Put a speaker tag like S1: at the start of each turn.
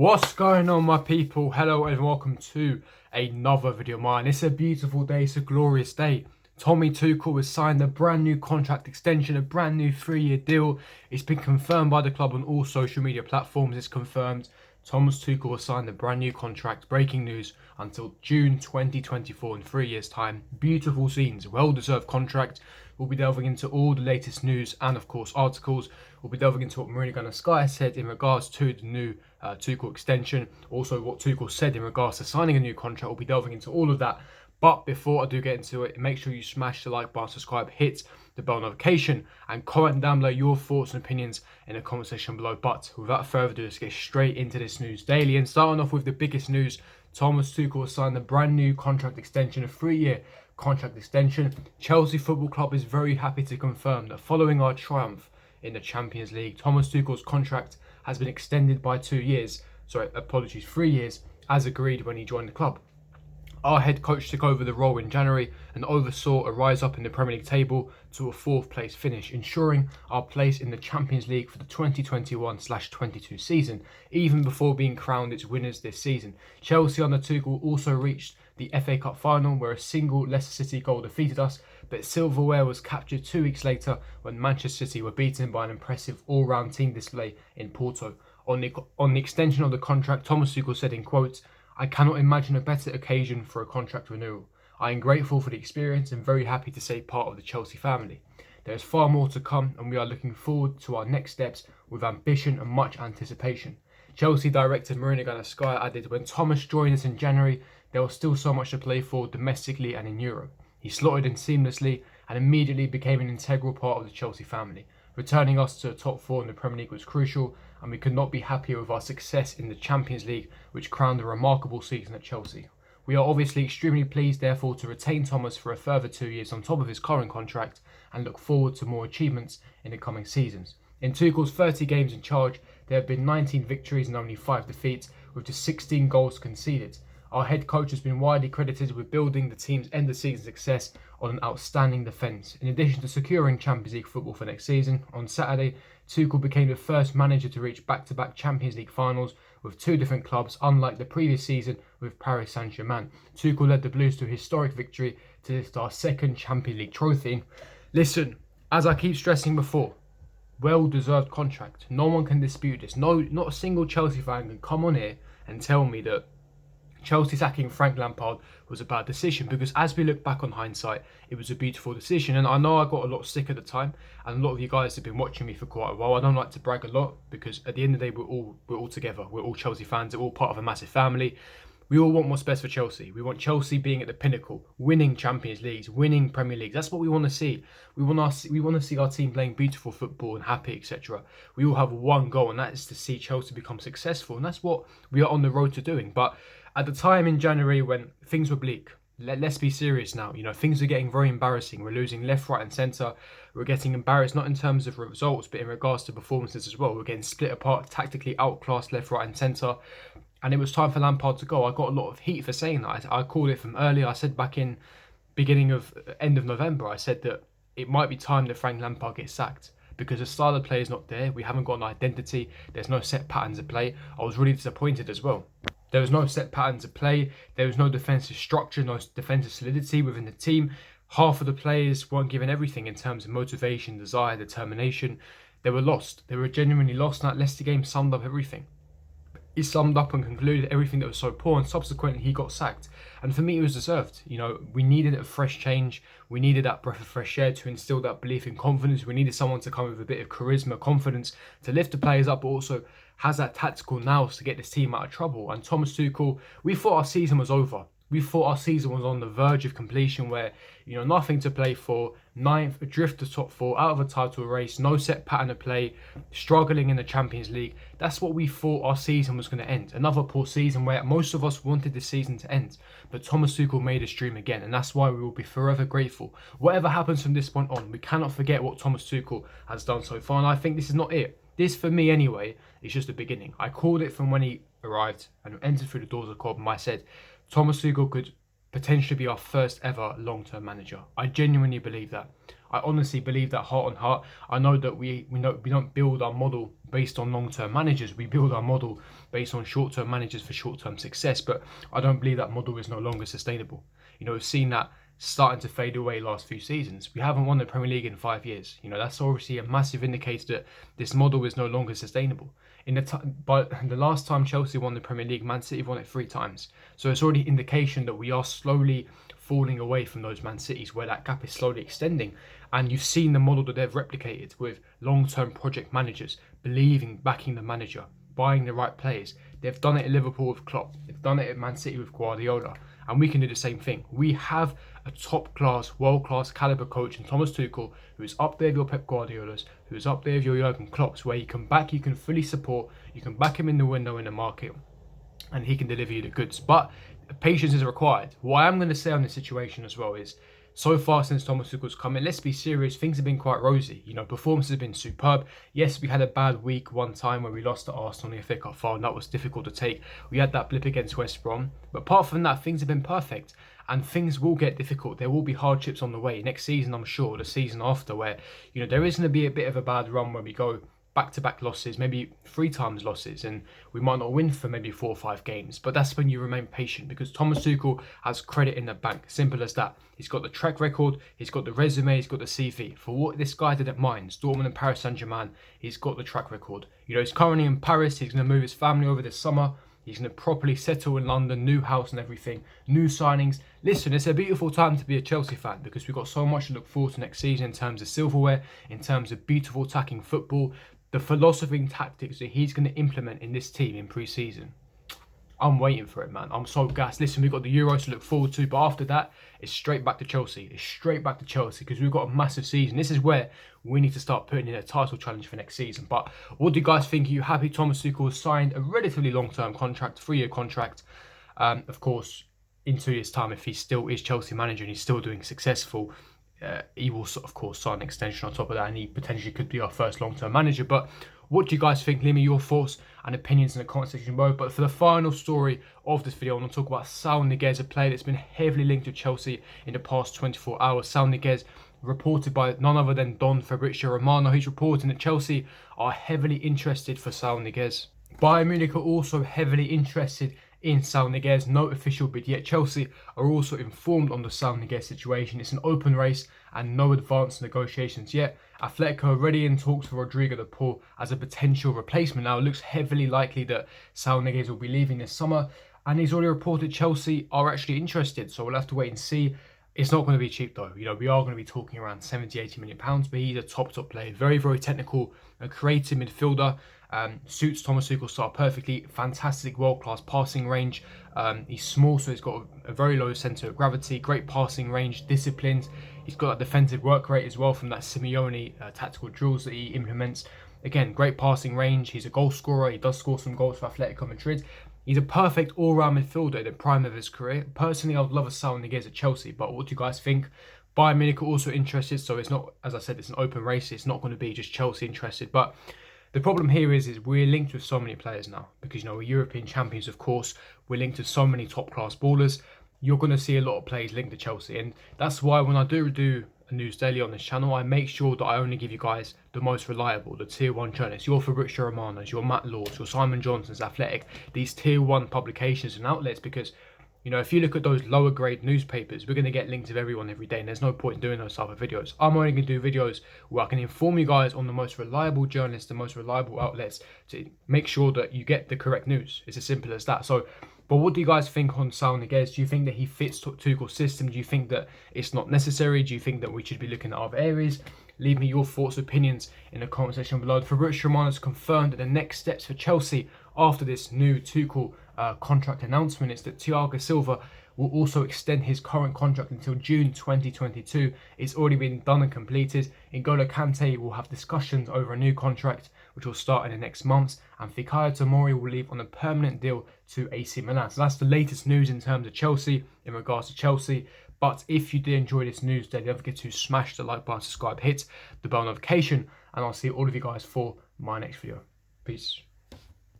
S1: What's going on, my people? Hello and welcome to another video of mine. It's a beautiful day, it's a glorious day. Tommy Tuchel has signed a brand new contract extension, a brand new 3-year deal. It's been confirmed by the club on all social media platforms. It's confirmed Thomas Tuchel has signed a brand new contract. Breaking news, until June 2024 in 3 years time. Beautiful scenes, well-deserved contract. We'll be delving into all the latest news and of course articles. We'll be delving into what Niguez and Sky said in regards to the new Tuchel extension. Also what Tuchel said in regards to signing a new contract. We'll be delving into all of that. But before I do get into it, make sure you smash the like button, subscribe, hit the bell notification, and comment down below your thoughts and opinions in the comment section below. But without further ado, let's get straight into this news daily. And starting off with the biggest news, Thomas Tuchel has signed a brand new contract extension, a 3-year contract extension. Chelsea Football Club is very happy to confirm that following our triumph in the Champions League, Thomas Tuchel's contract has been extended by 3 years, as agreed when he joined the club. Our head coach took over the role in January and oversaw a rise up in the Premier League table to a 4th place finish, ensuring our place in the Champions League for the 2021/22 season, even before being crowned its winners this season. Chelsea under Tuchel also reached the FA Cup final, where a single Leicester City goal defeated us, but silverware was captured 2 weeks later when Manchester City were beaten by an impressive all-round team display in Porto. On the extension of the contract, Thomas Tuchel said in quotes, "I cannot imagine a better occasion for a contract renewal. I am grateful for the experience and very happy to say part of the Chelsea family. There is far more to come and we are looking forward to our next steps with ambition and much anticipation." Chelsea director Niguez Sky added, "When Thomas joined us in January, there was still so much to play for domestically and in Europe. He slotted in seamlessly and immediately became an integral part of the Chelsea family. Returning us to the top 4 in the Premier League was crucial, and we could not be happier with our success in the Champions League, which crowned a remarkable season at Chelsea. We are obviously extremely pleased, therefore, to retain Thomas for a further 2 years on top of his current contract and look forward to more achievements in the coming seasons." In Tuchel's 30 games in charge, there have been 19 victories and only 5 defeats, with just 16 goals conceded. Our head coach has been widely credited with building the team's end-of-season success on an outstanding defence. In addition to securing Champions League football for next season, on Saturday, Tuchel became the first manager to reach back-to-back Champions League finals with 2 different clubs, unlike the previous season with Paris Saint-Germain. Tuchel led the Blues to a historic victory to lift our 2nd Champions League trophy. Listen, as I keep stressing before, well-deserved contract. No one can dispute this. No, not a single Chelsea fan can come on here and tell me that Chelsea sacking Frank Lampard was a bad decision, because as we look back on hindsight, it was a beautiful decision. And I know I got a lot sick at the time, and a lot of you guys have been watching me for quite a while. I don't like to brag a lot, because at the end of the day, we're all together. We're all Chelsea fans. We're all part of a massive family. We all want what's best for Chelsea. We want Chelsea being at the pinnacle, winning Champions Leagues, winning Premier Leagues. That's what we want to see. We want to see our team playing beautiful football and happy, etc. We all have one goal, and that is to see Chelsea become successful, and that's what we are on the road to doing. But at the time in January when things were bleak, let's be serious now. You know, things are getting very embarrassing. We're losing left, right, and centre. We're getting embarrassed not in terms of results, but in regards to performances as well. We're getting split apart, tactically outclassed left, right, and centre. And it was time for Lampard to go. I got a lot of heat for saying that. I called it from earlier. I said back in end of November, I said that it might be time that Frank Lampard gets sacked, because the style of play is not there. We haven't got an identity. There's no set patterns of play. I was really disappointed as well. There was no set patterns of play. There was no defensive structure, no defensive solidity within the team. Half of the players weren't given everything in terms of motivation, desire, determination. They were lost. They were genuinely lost, and that Leicester game summed up everything. He summed up and concluded everything that was so poor, and subsequently he got sacked. And for me, it was deserved. You know, we needed a fresh change. We needed that breath of fresh air to instill that belief in confidence. We needed someone to come with a bit of charisma, confidence, to lift the players up, but also has that tactical nous to get this team out of trouble. And Thomas Tuchel, we thought our season was over. We thought our season was on the verge of completion, where, you know, nothing to play for, 9th, adrift to top 4, out of a title race, no set pattern of play, struggling in the Champions League. That's what we thought our season was going to end. Another poor season where most of us wanted the season to end. But Thomas Tuchel made us dream again, and that's why we will be forever grateful. Whatever happens from this point on, we cannot forget what Thomas Tuchel has done so far, and I think this is not it. This, for me anyway, is just the beginning. I called it from when he arrived and entered through the doors of Cobham. I said, Thomas Tuchel could potentially be our first ever long-term manager. I genuinely believe that. I honestly believe that heart on heart. I know that we don't build our model based on long-term managers. We build our model based on short-term managers for short-term success. But I don't believe that model is no longer sustainable. We've seen that starting to fade away last few seasons. We haven't won the Premier League in 5 years. That's obviously a massive indicator that this model is no longer sustainable. But the last time Chelsea won the Premier League, Man City won it 3 times. So it's already indication that we are slowly falling away from those Man Cities, where that gap is slowly extending. And you've seen the model that they've replicated with long-term project managers, backing the manager, buying the right players. They've done it at Liverpool with Klopp. They've done it at Man City with Guardiola. And we can do the same thing. We have a top-class, world-class caliber coach in Thomas Tuchel, who is up there with your Pep Guardiolas, who is up there with your Jurgen Klopps, where you can fully support, you can back him in the window in the market, and he can deliver you the goods. But patience is required. What I'm going to say on this situation as well is, so far since Thomas Tuchel's come in, let's be serious, things have been quite rosy. Performances have been superb. Yes, we had a bad week one time where we lost to Arsenal in the FA Cup final, and that was difficult to take. We had that blip against West Brom. But apart from that, things have been perfect. And things will get difficult. There will be hardships on the way. Next season, I'm sure, the season after, where, there is going to be a bit of a bad run where we go back-to-back losses, maybe 3 times losses, and we might not win for maybe 4 or 5 games. But that's when you remain patient, because Thomas Tuchel has credit in the bank. Simple as that. He's got the track record, he's got the resume, he's got the CV. For what this guy did at Mainz, Dortmund and Paris Saint-Germain, he's got the track record. He's currently in Paris. He's going to move his family over this summer. He's going to properly settle in London, new house and everything, new signings. Listen, it's a beautiful time to be a Chelsea fan, because we've got so much to look forward to next season in terms of silverware, in terms of beautiful attacking football, the philosophy and tactics that he's going to implement in this team in pre-season. I'm waiting for it, man. I'm so gassed. Listen, we've got the Euros to look forward to, but after that, it's straight back to Chelsea. It's straight back to Chelsea, because we've got a massive season. This is where we need to start putting in a title challenge for next season. But what do you guys think? Are you happy Thomas Tuchel has signed a relatively long-term contract, 3-year contract? Of course, in 2 years' time, if he still is Chelsea manager and he's still doing successful, he will, of course, sign an extension on top of that, and he potentially could be our first long-term manager. But what do you guys think? Leave me your thoughts and opinions in the comment section below. But for the final story of this video, I want to talk about Saul Niguez, a player that's been heavily linked to Chelsea in the past 24 hours. Saul Niguez, reported by none other than Don Fabrizio Romano. He's reporting that Chelsea are heavily interested for Saul Niguez. Bayern Munich are also heavily interested in Saul Niguez. No official bid yet. Chelsea are also informed on the Saul Niguez situation. It's an open race and no advanced negotiations yet. Atletico already in talks for Rodrigo de Paul as a potential replacement. Now it looks heavily likely that Saul Niguez will be leaving this summer, and he's already reported Chelsea are actually interested, so we'll have to wait and see. It's not going to be cheap though. We are going to be talking around 70-80 million pounds, but he's a top player. Very, very technical, a creative midfielder. Suits Thomas Tuchel's style perfectly. Fantastic world-class passing range. He's small, so he's got a very low centre of gravity. Great passing range, disciplined. He's got that defensive work rate as well from that Simeone tactical drills that he implements. Again, great passing range. He's a goal scorer. He does score some goals for Atletico Madrid. He's a perfect all-round midfielder in the prime of his career. Personally, I would love a Saul Niguez at Chelsea, but what do you guys think? Bayern Munich are also interested, so it's not, as I said, it's an open race. It's not going to be just Chelsea interested. But the problem here is we're linked with so many players now, because we're European champions, of course. We're linked to so many top-class ballers. You're going to see a lot of players linked to Chelsea, and that's why when I do a news daily on this channel, I make sure that I only give you guys the most reliable, the tier 1 journalists, your Fabrizio Romanos, your Matt Laws, your Simon Johnson's Athletic, these tier 1 publications and outlets, because if you look at those lower grade newspapers, we're going to get linked with everyone every day, and there's no point in doing those type of videos. I'm only going to do videos where I can inform you guys on the most reliable journalists, the most reliable outlets, to make sure that you get the correct news. It's as simple as that. So, but what do you guys think on Saul Niguez? Do you think that he fits Tuchel's system? Do you think that it's not necessary? Do you think that we should be looking at other areas? Leave me your thoughts, opinions in the comment section below. Fabrizio Romano has confirmed that the next steps for Chelsea after this new Tuchel contract announcement is that Thiago Silva will also extend his current contract until June 2022. It's already been done and completed. N'Golo Kante will have discussions over a new contract, which will start in the next months, and Fikayo Tomori will leave on a permanent deal to AC Milan. So that's the latest news in terms of Chelsea, in regards to Chelsea. But if you did enjoy this news, then don't forget to smash the like button, subscribe, hit the bell notification, and I'll see all of you guys for my next video. Peace.